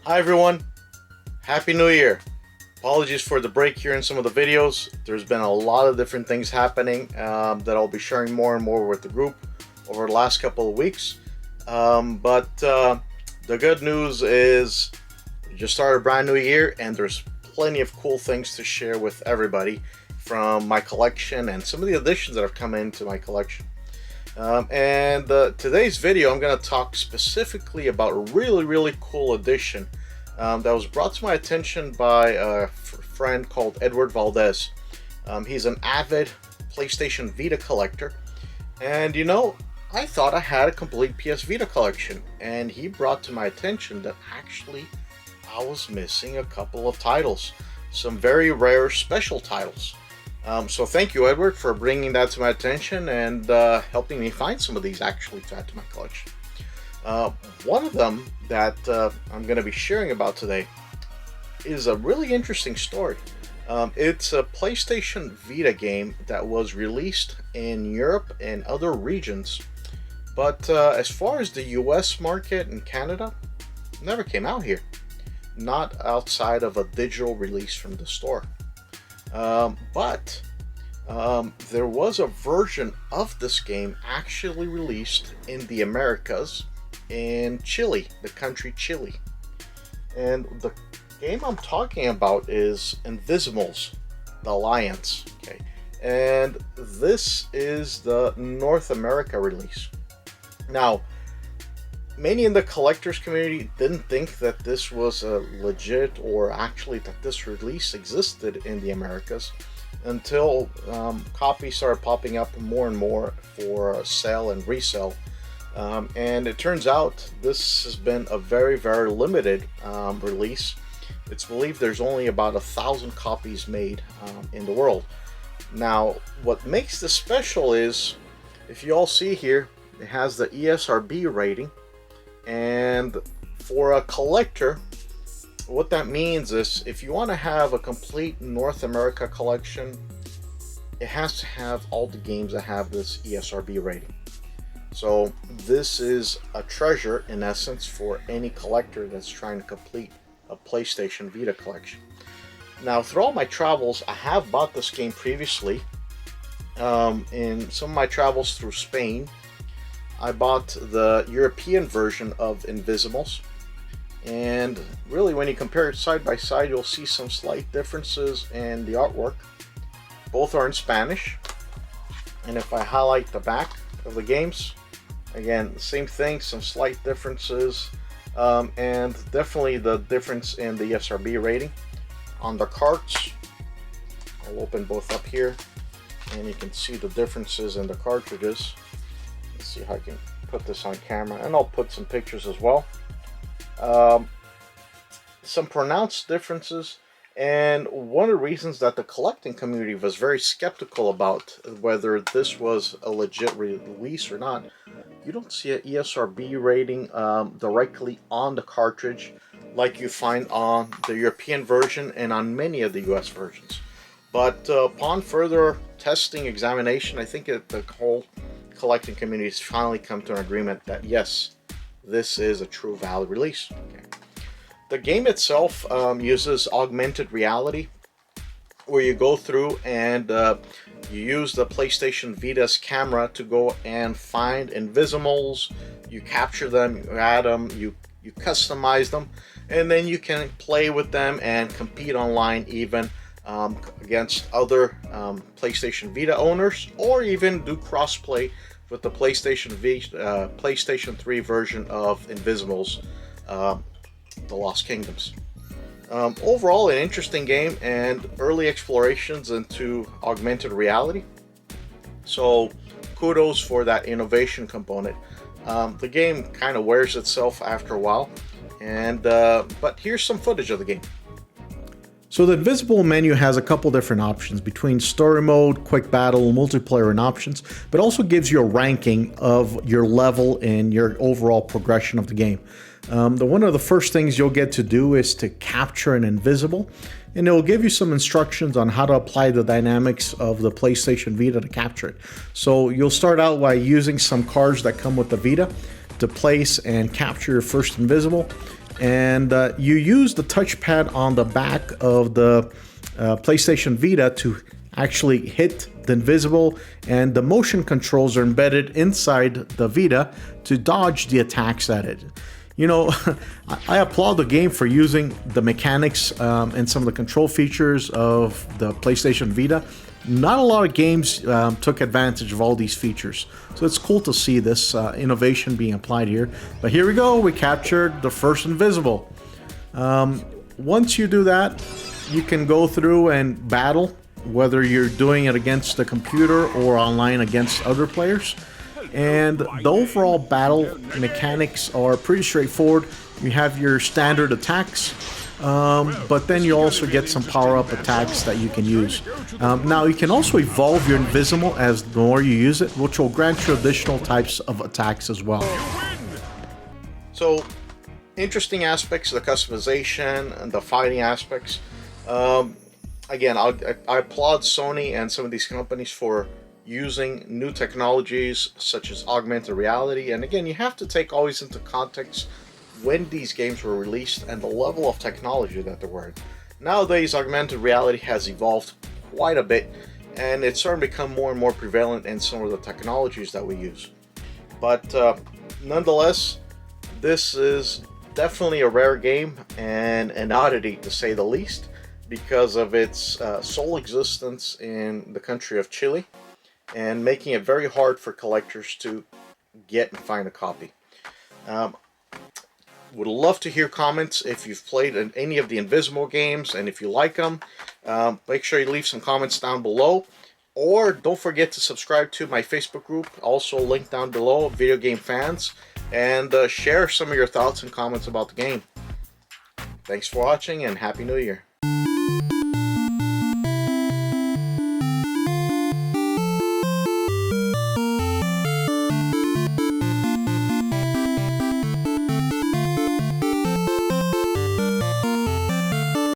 Hi everyone, Happy New Year. Apologies for the break here in some of the videos. There's been a lot of different things happening that I'll be sharing more and more with the group over the last couple of weeks. But the good news is we just started a brand new year and there's plenty of cool things to share with everybody from my collection and some of the additions that have come into my collection. And today's video, I'm going to talk specifically about a really cool addition that was brought to my attention by a friend called Edward Valdez. He's an avid PlayStation Vita collector, and I thought I had a complete PS Vita collection, and he brought to my attention that actually I was missing a couple of titles, some very rare special titles. So thank you, Edward, for bringing that to my attention and helping me find some of these actually to add to my collection. One of them that I'm going to be sharing about today is a really interesting story. It's a PlayStation Vita game that was released in Europe and other regions, but as far as the US market and Canada, never came out here. Not outside of a digital release from the store. But there was a version of this game actually released in the Americas, in Chile, the country Chile. And the game I'm talking about is Invisimals, the Alliance. Okay, and this is the North America release. Now, many in the collectors community didn't think that this was a legit, or actually that this release existed in the Americas, until copies started popping up more and more for sale and resale. And it turns out this has been a very limited release. It's believed there's only about 1,000 copies made in the world. Now, what makes this special is, if you all see here, it has the ESRB rating. And for a collector, what that means is if you want to have a complete North America collection, it has to have all the games that have this ESRB rating. So this is a treasure in essence for any collector that's trying to complete a PlayStation Vita collection. Now, through all my travels, I have bought this game previously. In some of my travels through Spain, I bought the European version of Invisimals, and really when you compare it side by side, you'll see some slight differences in the artwork. Both are in Spanish, and if I highlight the back of the games, again, same thing, some slight differences, and definitely the difference in the ESRB rating. On the carts, I'll open both up here, and you can see the differences in the cartridges. See how I can put this on camera, and I'll put some pictures as well. Some pronounced differences, and one of the reasons that the collecting community was very skeptical about whether this was a legit release or not, you don't see an ESRB rating directly on the cartridge like you find on the European version and on many of the US versions. But upon further testing, examination, I think the whole collecting community has finally come to an agreement that yes, this is a true valid release. Okay. The game itself uses augmented reality, where you go through and you use the PlayStation Vita's camera to go and find Invisimals. You capture them, you add them, you customize them, and then you can play with them and compete online even against other PlayStation Vita owners, or even do crossplay with the PlayStation 3 version of Invisimals, The Lost Kingdoms. Overall, an interesting game and early explorations into augmented reality. So kudos for that innovation component. The game kind of wears itself after a while, and but here's some footage of the game. So the Invisible menu has a couple different options between story mode, quick battle, multiplayer, and options, but also gives you a ranking of your level and your overall progression of the game. One of the first things you'll get to do is to capture an Invisible, and it will give you some instructions on how to apply the dynamics of the PlayStation Vita to capture it. So you'll start out by using some cards that come with the Vita to place and capture your first Invisible. and you use the touchpad on the back of the PlayStation Vita to actually hit the invisible, and the motion controls are embedded inside the Vita to dodge the attacks at it. You know, I applaud the game for using the mechanics and some of the control features of the PlayStation Vita. Not a lot of games took advantage of all these features, so it's cool to see this innovation being applied here. But here we go, we captured the first invisible. Once you do that, you can go through and battle, whether you're doing it against the computer or online against other players. And the overall battle mechanics are pretty straightforward. You have your standard attacks, but then you also get some power-up attacks that you can use. Now, you can also evolve your invisible as the more you use it, which will grant you additional types of attacks as well. So, interesting aspects of the customization and the fighting aspects. Again, I applaud Sony and some of these companies for using new technologies such as augmented reality. And again, you have to take always into context when these games were released and the level of technology that they were in. Nowadays, augmented reality has evolved quite a bit, and it's starting to become more and more prevalent in some of the technologies that we use. But nonetheless, this is definitely a rare game and an oddity, to say the least, because of its sole existence in the country of Chile, and making it very hard for collectors to get and find a copy. Would love to hear comments if you've played any of the Invisible games, and if you like them, make sure you leave some comments down below. Or don't forget to subscribe to my Facebook group, also linked down below, Video Game Fans, and share some of your thoughts and comments about the game. Thanks for watching, and Happy New Year.